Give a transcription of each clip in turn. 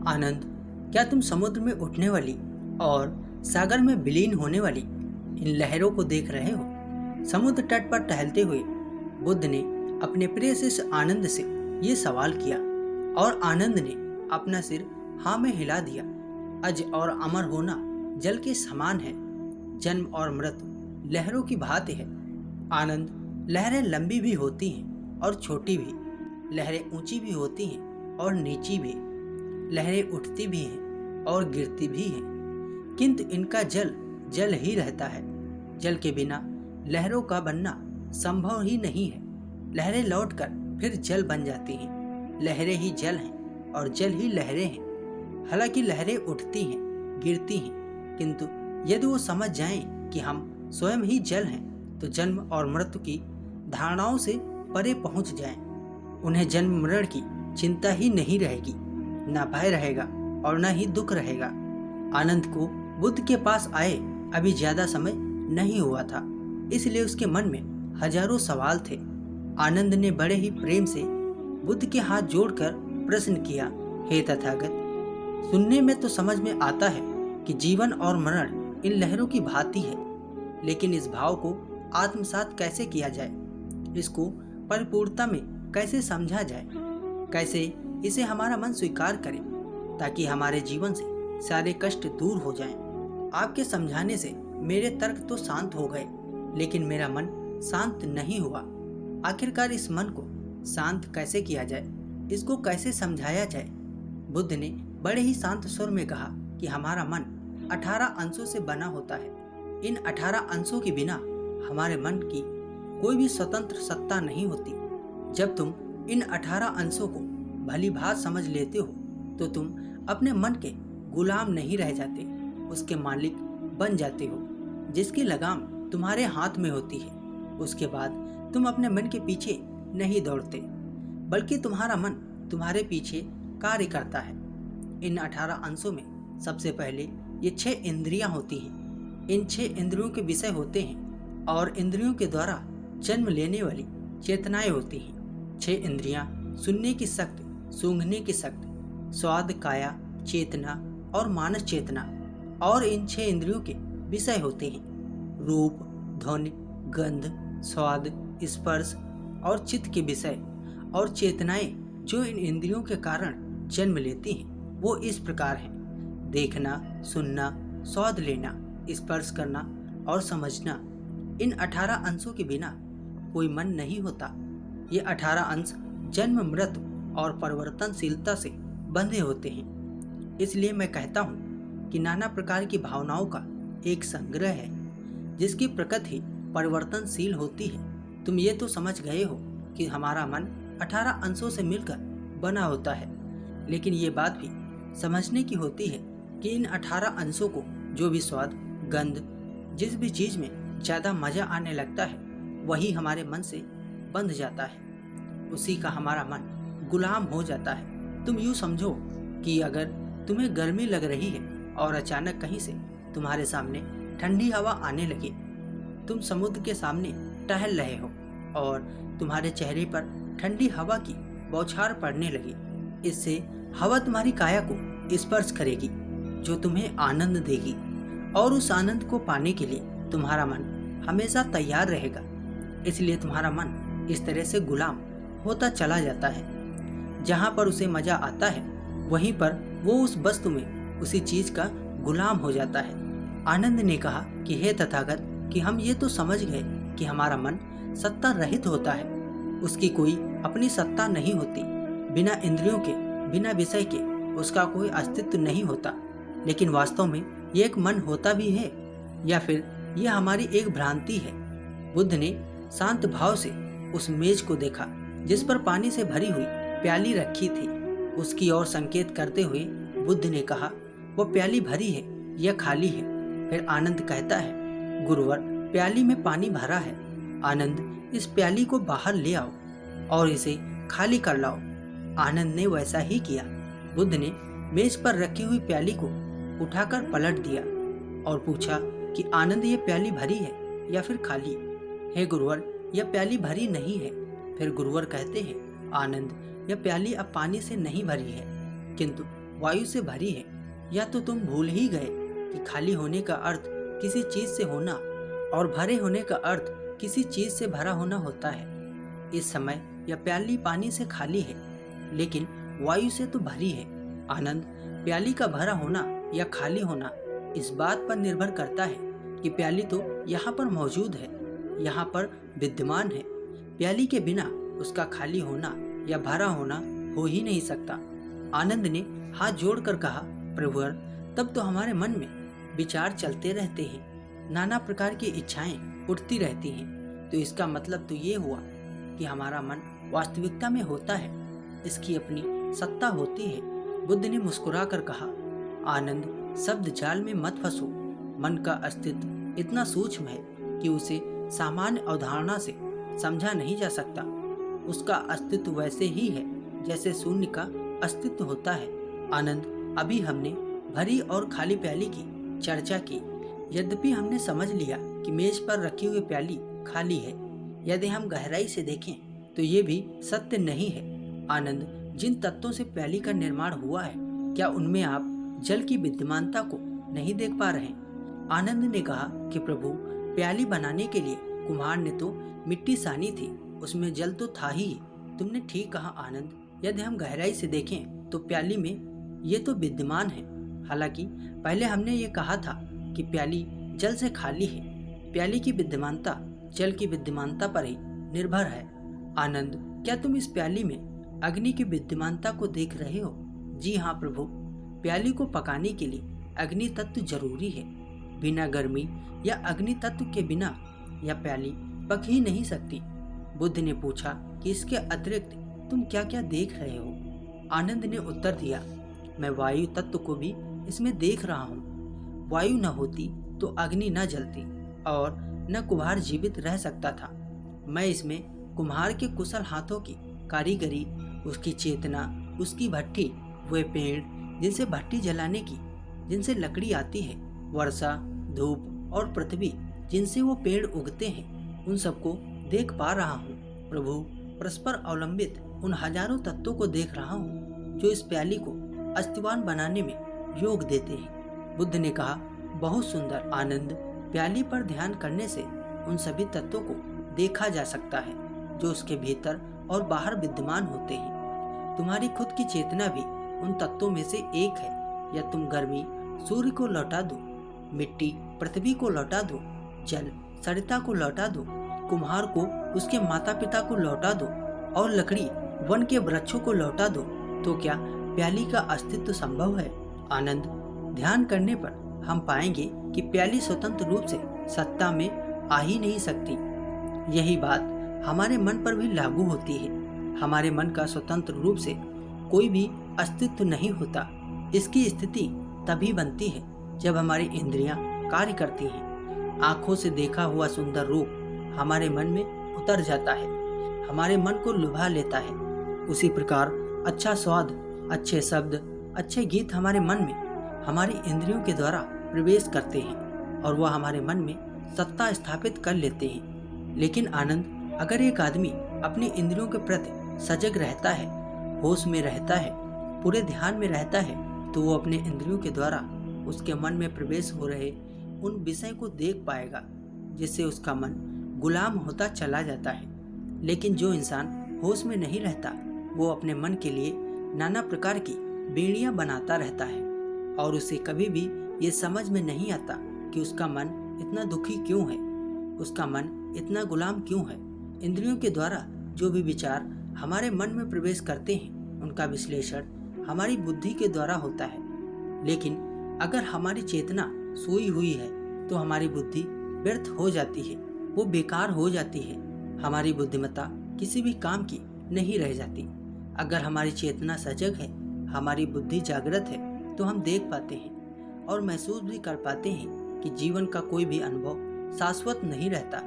आनंद, क्या तुम समुद्र में उठने वाली और सागर में विलीन होने वाली इन लहरों को देख रहे हो? समुद्र तट पर टहलते हुए बुद्ध ने अपने प्रिय शिष्य आनंद से ये सवाल किया और आनंद ने अपना सिर हाँ में हिला दिया। अज और अमर होना जल के समान है, जन्म और मृत्यु लहरों की भांति है। आनंद, लहरें लंबी भी होती हैं और छोटी भी, लहरें ऊंची भी होती हैं और नीची भी, लहरें उठती भी हैं और गिरती भी हैं, किंतु इनका जल जल ही रहता है। जल के बिना लहरों का बनना संभव ही नहीं है। लहरें लौटकर फिर जल बन जाती हैं। लहरें ही जल हैं और जल ही लहरें हैं। हालांकि लहरें उठती हैं, गिरती हैं, किंतु यदि वो समझ जाएं कि हम स्वयं ही जल हैं तो जन्म और मृत्यु की धारणाओं से परे पहुंच जाएं। उन्हें जन्म मरण की चिंता ही नहीं रहेगी, ना भय रहेगा और न ही दुख रहेगा। आनंद को बुद्ध के पास आए अभी ज्यादा समय नहीं हुआ था, इसलिए उसके मन में हजारों सवाल थे। आनंद ने बड़े ही प्रेम से बुद्ध के हाथ जोड़कर प्रश्न किया, हे तथागत, सुनने में तो समझ में आता है कि जीवन और मरण इन लहरों की भांति है, लेकिन इस भाव को आत्मसात कैसे किया जाए? इसको परिपूर्णता में कैसे समझा जाए? कैसे इसे हमारा मन स्वीकार करे ताकि हमारे जीवन से सारे कष्ट दूर हो जाएं? आपके समझाने से मेरे तर्क तो शांत हो गए, लेकिन मेरा मन शांत नहीं हुआ। आखिरकार इस मन को शांत कैसे किया जाए? इसको कैसे समझाया जाए? बुद्ध ने बड़े ही शांत स्वर में कहा कि हमारा मन 18 अंशों से बना होता है। इन 18 अंशों के बिना हमारे मन की कोई भी स्वतंत्र सत्ता नहीं होती। जब तुम इन 18 अंशों को भली भांत समझ लेते हो तो तुम अपने मन के गुलाम नहीं रह जाते, उसके मालिक बन जाते हो। जिसकी लगाम तुम्हारे हाथ में होती है, उसके बाद तुम अपने मन के पीछे नहीं दौड़ते, बल्कि तुम्हारा मन तुम्हारे पीछे कार्य करता है। इन 18 अंशों में सबसे पहले ये 6 इंद्रियां होती हैं। इन 6 इंद्रियों के विषय होते हैं और इंद्रियों के द्वारा जन्म लेने वाली चेतनाएं होती हैं। 6 इंद्रियां सुनने की शक्ति, सूंघने की शक्ति, स्वाद, काया चेतना और मानस चेतना, और इन 6 इंद्रियों के विषय होते हैं रूप, ध्वनि, गंध, स्वाद, स्पर्श और चित्त के विषय। और चेतनाएं जो इन इंद्रियों के कारण जन्म लेती हैं वो इस प्रकार हैं: देखना, सुनना, स्वाद लेना, स्पर्श करना और समझना। इन 18 अंशों के बिना कोई मन नहीं होता। ये 18 अंश जन्म, मृत्यु और परिवर्तनशीलता से बंधे होते हैं। इसलिए मैं कहता हूँ कि नाना प्रकार की भावनाओं का एक संग्रह है जिसकी प्रकृति ही परिवर्तनशील होती है। तुम ये तो समझ गए हो कि हमारा मन 18 अंशों से मिलकर बना होता है, लेकिन ये बात भी समझने की होती है कि इन 18 अंशों को जो भी स्वाद, गंध, जिस भी चीज में ज्यादा मजा आने लगता है वही हमारे मन से बंध जाता है, उसी का हमारा मन गुलाम हो जाता है। तुम यूँ समझो कि अगर तुम्हें गर्मी लग रही है और अचानक कहीं से तुम्हारे सामने ठंडी हवा आने लगे, तुम समुद्र के सामने टहल रहे हो और तुम्हारे चेहरे पर ठंडी हवा की बौछार पड़ने लगी। इससे हवा तुम्हारी काया को स्पर्श करेगी जो तुम्हें आनंद देगी, और उस आनंद को पाने के लिए तुम्हारा मन हमेशा तैयार रहेगा। इसलिए तुम्हारा मन इस तरह से गुलाम होता चला जाता है। जहाँ पर उसे मजा आता है वहीं पर वो उस वस्तु में, उसी चीज का गुलाम हो जाता है। आनंद ने कहा कि हे तथागत, कि हम ये तो समझ गए कि हमारा मन सत्ता रहित होता है, उसकी कोई अपनी सत्ता नहीं होती। बिना इंद्रियों के, बिना विषय के उसका कोई अस्तित्व नहीं होता। लेकिन वास्तव में ये एक मन होता भी है या फिर यह हमारी एक भ्रांति है? बुद्ध ने शांत भाव से उस मेज को देखा जिस पर पानी से भरी हुई प्याली रखी थी। उसकी ओर संकेत करते हुए बुद्ध ने कहा, वो प्याली भरी है या खाली है? फिर आनंद कहता है, गुरुवर, प्याली में पानी भरा है। आनंद, इस प्याली को बाहर ले आओ और इसे खाली कर लाओ। आनंद ने वैसा ही किया। बुद्ध ने मेज पर रखी हुई प्याली को उठाकर पलट दिया और पूछा कि आनंद, ये प्याली भरी है या फिर खाली? हे गुरुवर, यह प्याली भरी नहीं है। फिर गुरुवर कहते हैं, आनंद, यह प्याली अब पानी से नहीं भरी है, किंतु वायु से भरी है, या तो तुम भूल ही गए कि खाली होने का अर्थ किसी चीज से होना और भरे होने का अर्थ किसी चीज से भरा होना होता है। इस समय यह प्याली पानी से खाली है, लेकिन वायु से तो भरी है। आनंद, प्याली का भरा होना या खाली होना इस बात पर निर्भर करता है कि प्याली तो यहाँ पर मौजूद है, यहाँ पर विद्यमान है। प्याली के बिना उसका खाली होना या भरा होना हो ही नहीं सकता। आनंद ने हाथ जोड़कर कहा, प्रभुवर, तब तो हमारे मन में विचार चलते रहते हैं, नाना प्रकार की इच्छाएं उठती रहती हैं। तो इसका मतलब तो ये हुआ कि हमारा मन वास्तविकता में होता है, इसकी अपनी सत्ता होती है। बुद्ध ने मुस्कुराकर कहा, आनंद, शब्द जाल में मत फंसो। मन का अस्तित्व इतना सूक्ष्म है कि उसे सामान्य अवधारणा से समझा नहीं जा सकता। उसका अस्तित्व वैसे ही है जैसे शून्य का अस्तित्व होता है। आनंद, अभी हमने भरी और खाली प्याली की चर्चा की। यद्यपि हमने समझ लिया कि मेज पर रखी हुई प्याली खाली है, यदि हम गहराई से देखें तो ये भी सत्य नहीं है। आनंद, जिन तत्वों से प्याली का निर्माण हुआ है, क्या उनमें आप जल की विद्यमानता को नहीं देख पा रहे? आनंद ने कहा कि प्रभु, प्याली बनाने के लिए कुम्हार ने तो मिट्टी सानी थी, उसमें जल तो था ही। तुमने ठीक कहा आनंद, यदि हम गहराई से देखें तो प्याली में ये तो विद्यमान है। हालांकि पहले हमने ये कहा था कि प्याली जल से खाली है। प्याली की विद्यमानता जल की विद्यमानता पर ही निर्भर है। आनंद, क्या तुम इस प्याली में अग्नि की विद्यमानता को देख रहे हो? जी हाँ प्रभु, प्याली को पकाने के लिए अग्नि तत्व जरूरी है। बिना गर्मी या अग्नि तत्व के बिना यह प्याली पक ही नहीं सकती। बुद्ध ने पूछा कि इसके अतिरिक्त तुम क्या क्या देख रहे हो? आनंद ने उत्तर दिया, मैं वायु तत्व को भी इसमें देख रहा हूँ। वायु न होती तो अग्नि न जलती और न कुम्हार जीवित रह सकता था। मैं इसमें कुम्हार के कुशल हाथों की कारीगरी, उसकी चेतना, उसकी भट्ठी, वे पेड़ जिनसे भट्टी जलाने की, जिनसे लकड़ी आती है, वर्षा, धूप और पृथ्वी जिनसे वो पेड़ उगते हैं, उन सबको देख पा रहा हूँ। प्रभु, परस्पर अवलंबित उन हजारों तत्वों को देख रहा हूँ जो इस प्याली को अस्तिवान बनाने में योग देते हैं। बुद्ध ने कहा, बहुत सुंदर आनंद, प्याली पर ध्यान करने से उन सभी तत्वों को देखा जा सकता है जो उसके भीतर और बाहर विद्यमान होते हैं। तुम्हारी खुद की चेतना भी उन तत्वों में से एक है। या तुम गर्मी सूर्य को लौटा दो, मिट्टी पृथ्वी को लौटा दो, जल सरिता को लौटा दो, कुम्हार को उसके माता पिता को लौटा दो और लकड़ी वन के वृक्षों को लौटा दो, तो क्या प्याली का अस्तित्व संभव है? आनंद, ध्यान करने पर हम पाएंगे कि प्याली स्वतंत्र रूप से सत्ता में आ ही नहीं सकती। यही बात हमारे मन पर भी लागू होती है। हमारे मन का स्वतंत्र रूप से कोई भी अस्तित्व नहीं होता। इसकी स्थिति तभी बनती है जब हमारी इंद्रियां कार्य करती हैं। आंखों से देखा हुआ सुंदर रूप हमारे मन में उतर जाता है, हमारे मन को लुभा लेता है। उसी प्रकार अच्छा स्वाद, अच्छे शब्द, अच्छे गीत हमारे मन में हमारी इंद्रियों के द्वारा प्रवेश करते हैं और वह हमारे मन में सत्ता स्थापित कर लेते हैं। लेकिन आनंद, अगर एक आदमी अपनी इंद्रियों के प्रति सजग रहता है, होश में रहता है, पूरे ध्यान में रहता है, तो वो अपने इंद्रियों के द्वारा उसके मन में प्रवेश हो रहे उन विषय को देख पाएगा, जिससे उसका मन गुलाम होता चला जाता है। लेकिन जो इंसान होश में नहीं रहता, वो अपने मन के लिए नाना प्रकार की बेड़ियां बनाता रहता है और उसे कभी भी ये समझ में नहीं आता कि उसका मन इतना दुखी क्यों है, उसका मन इतना गुलाम क्यों है। इंद्रियों के द्वारा जो भी विचार हमारे मन में प्रवेश करते हैं, उनका विश्लेषण हमारी बुद्धि के द्वारा होता है। लेकिन अगर हमारी चेतना सोई हुई है तो हमारी बुद्धि व्यर्थ हो जाती है, वो बेकार हो जाती है। हमारी बुद्धिमत्ता किसी भी काम की नहीं रह जाती। अगर हमारी चेतना सजग है, हमारी बुद्धि जागृत है, तो हम देख पाते हैं और महसूस भी कर पाते हैं कि जीवन का कोई भी अनुभव शाश्वत नहीं रहता।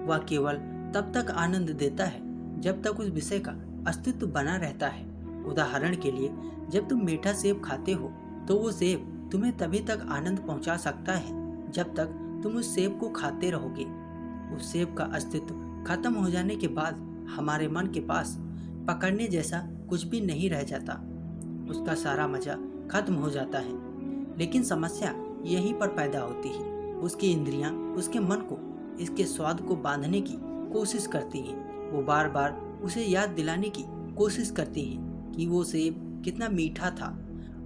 वह केवल तब तक आनंद देता है जब तक उस विषय का अस्तित्व बना रहता है। उदाहरण के लिए, जब तुम मीठा सेब खाते हो तो वो सेब तुम्हें तभी तक आनंद पहुंचा सकता है जब तक तुम उस सेब को खाते रहोगे। उस सेब का अस्तित्व खत्म हो जाने के बाद हमारे मन के पास पकड़ने जैसा कुछ भी नहीं रह जाता। उसका सारा मजा खत्म हो जाता है। लेकिन समस्या यहीं पर पैदा होती है। उसकी इंद्रियां उसके मन को इसके स्वाद को बांधने की कोशिश करती हैं। वो बार बार उसे याद दिलाने की कोशिश करती हैं कि वो सेब कितना मीठा था,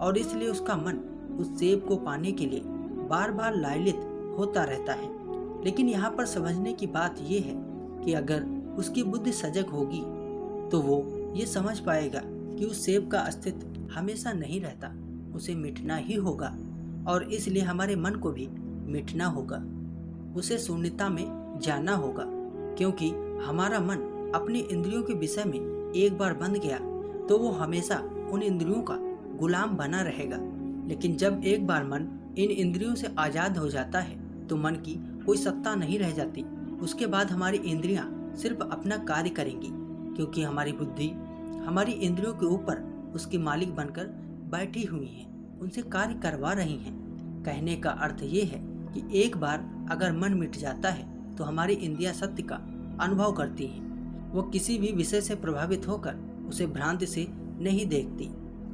और इसलिए उसका मन उस सेब को पाने के लिए बार बार लालयित होता रहता है। लेकिन यहाँ पर समझने की बात यह है कि अगर उसकी बुद्धि सजग होगी तो वो ये समझ पाएगा कि उस सेब का अस्तित्व हमेशा नहीं रहता, उसे मिटना ही होगा, और इसलिए हमारे मन को भी मिटना होगा। उसे शून्यता में जाना होगा, क्योंकि हमारा मन अपनी इंद्रियों के विषय में एक बार बंध गया तो वो हमेशा उन इंद्रियों का गुलाम बना रहेगा। लेकिन जब एक बार मन इन इंद्रियों से आज़ाद हो जाता है तो मन की कोई सत्ता नहीं रह जाती। उसके बाद हमारी इंद्रियां सिर्फ अपना कार्य करेंगी, क्योंकि हमारी बुद्धि हमारी इंद्रियों के ऊपर उसकी मालिक बनकर बैठी हुई हैं, उनसे कार्य करवा रही हैं। कहने का अर्थ ये है कि एक बार अगर मन मिट जाता है तो हमारी इंद्रियां सत्य का अनुभव करती हैं। वो किसी भी विषय से प्रभावित होकर उसे भ्रांति से नहीं देखती,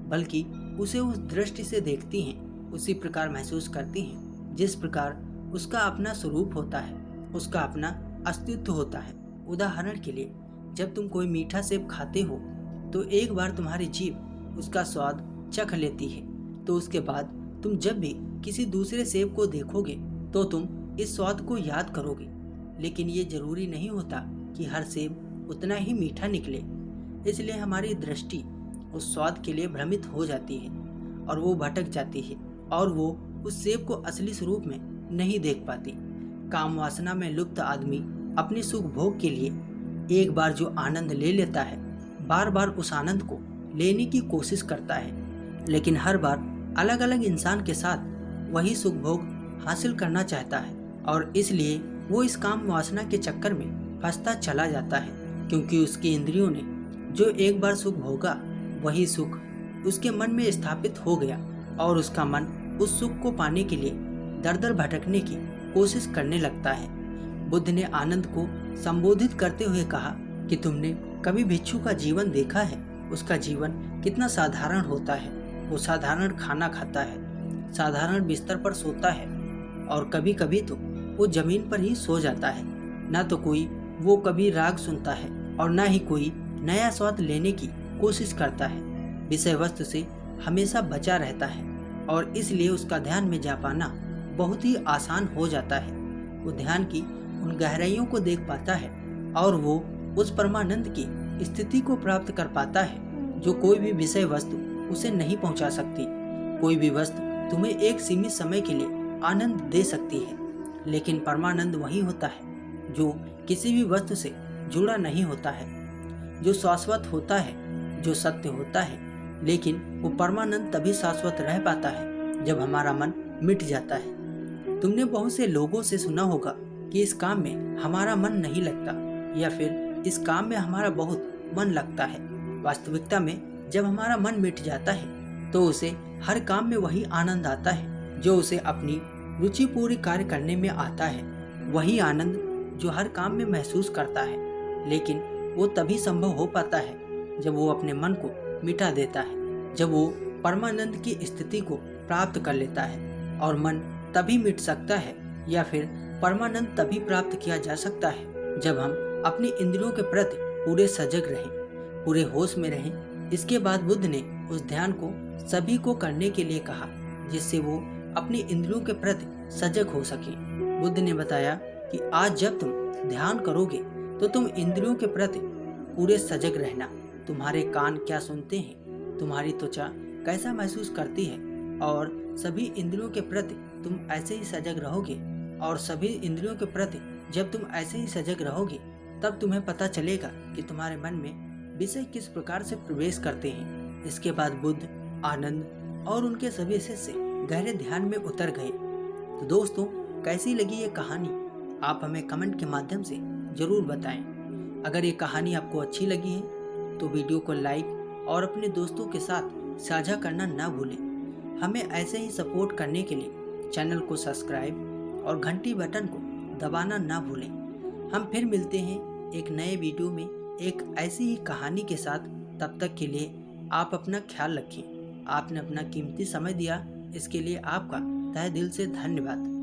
बल्कि उसे उस दृष्टि से देखती हैं, उसी प्रकार महसूस करती हैं जिस प्रकार उसका अपना स्वरूप होता है, उसका अपना अस्तित्व होता है। उदाहरण के लिए, जब तुम कोई मीठा सेब खाते हो तो एक बार तुम्हारी जीभ उसका स्वाद चख लेती है, तो उसके बाद तुम जब भी किसी दूसरे सेब को देखोगे तो तुम इस स्वाद को याद करोगे। लेकिन ये जरूरी नहीं होता कि हर सेब उतना ही मीठा निकले, इसलिए हमारी दृष्टि उस स्वाद के लिए भ्रमित हो जाती है और वो भटक जाती है, और वो उस सेब को असली स्वरूप में नहीं देख पाती। काम वासना में लुप्त आदमी अपनी सुख भोग के लिए एक बार जो आनंद ले लेता है, बार बार उस आनंद को लेने की कोशिश करता है, लेकिन हर बार अलग अलग इंसान के साथ वही सुख भोग हासिल करना चाहता है, और इसलिए वो इस काम वासना के चक्कर में फंसता चला जाता है। क्योंकि उसकी इंद्रियों ने जो एक बार सुख भोगा, वही सुख उसके मन में स्थापित हो गया, और उसका मन उस सुख को पाने के लिए दर दर भटकने की कोशिश करने लगता है। बुद्ध ने आनंद को संबोधित करते हुए कहा कि तुमने कभी भिक्षु का जीवन देखा है? उसका जीवन कितना साधारण होता है। वो साधारण खाना खाता है, साधारण बिस्तर पर सोता है, और कभी कभी तो वो जमीन पर ही सो जाता है। ना तो कोई वो कभी राग सुनता है और ना ही कोई नया स्वाद लेने की कोशिश करता है। विषय वस्तु से हमेशा बचा रहता है, और इसलिए उसका ध्यान में जा पाना बहुत ही आसान हो जाता है। वो ध्यान की उन गहराइयों को देख पाता है, और वो उस परमानंद की स्थिति को प्राप्त कर पाता है जो कोई भी विषय वस्तु उसे नहीं पहुंचा सकती। कोई भी वस्तु तुम्हें एक सीमित समय के लिए आनंद दे सकती है, लेकिन परमानंद वही होता है जो किसी भी वस्तु से जुड़ा नहीं होता है, जो शाश्वत होता है, जो सत्य होता है। लेकिन वो परमानंद तभी शाश्वत रह पाता है जब हमारा मन मिट जाता है। तुमने बहुत से लोगों से सुना होगा कि इस काम में हमारा मन नहीं लगता, या फिर इस काम में हमारा बहुत मन लगता है। वास्तविकता में जब हमारा मन मिट जाता है तो उसे हर काम में वही आनंद आता है जो उसे अपनी रुचि पूरी कार्य करने में आता है। वही आनंद जो हर काम में महसूस करता है, लेकिन वो तभी संभव हो पाता है जब वो अपने मन को मिटा देता है, जब वो परमानंद की स्थिति को प्राप्त कर लेता है। और मन तभी मिट सकता है या फिर परमानंद तभी प्राप्त किया जा सकता है जब हम अपनी इंद्रियों के प्रति पूरे सजग रहें, पूरे होश में रहें। इसके बाद बुद्ध ने उस ध्यान को सभी को करने के लिए कहा, जिससे वो अपनी इंद्रियों के प्रति सजग हो सके। बुद्ध ने बताया कि आज जब तुम ध्यान करोगे तो तुम इंद्रियों के प्रति पूरे सजग रहना। तुम्हारे कान क्या सुनते हैं, तुम्हारी त्वचा कैसा महसूस करती है, और सभी इंद्रियों के प्रति तुम ऐसे ही सजग रहोगे। और सभी इंद्रियों के प्रति जब तुम ऐसे ही सजग रहोगे तब तुम्हें पता चलेगा कि तुम्हारे मन में विषय किस प्रकार से प्रवेश करते हैं। इसके बाद बुद्ध, आनंद और उनके सभी शिष्य गहरे ध्यान में उतर गए। तो दोस्तों, कैसी लगी ये कहानी आप हमें कमेंट के माध्यम से ज़रूर बताएं। अगर ये कहानी आपको अच्छी लगी है तो वीडियो को लाइक और अपने दोस्तों के साथ साझा करना ना भूलें। हमें ऐसे ही सपोर्ट करने के लिए चैनल को सब्सक्राइब और घंटी बटन को दबाना ना भूलें। हम फिर मिलते हैं एक नए वीडियो में एक ऐसी ही कहानी के साथ। तब तक के लिए आप अपना ख्याल रखें। आपने अपना कीमती समय दिया, इसके लिए आपका तहे दिल से धन्यवाद।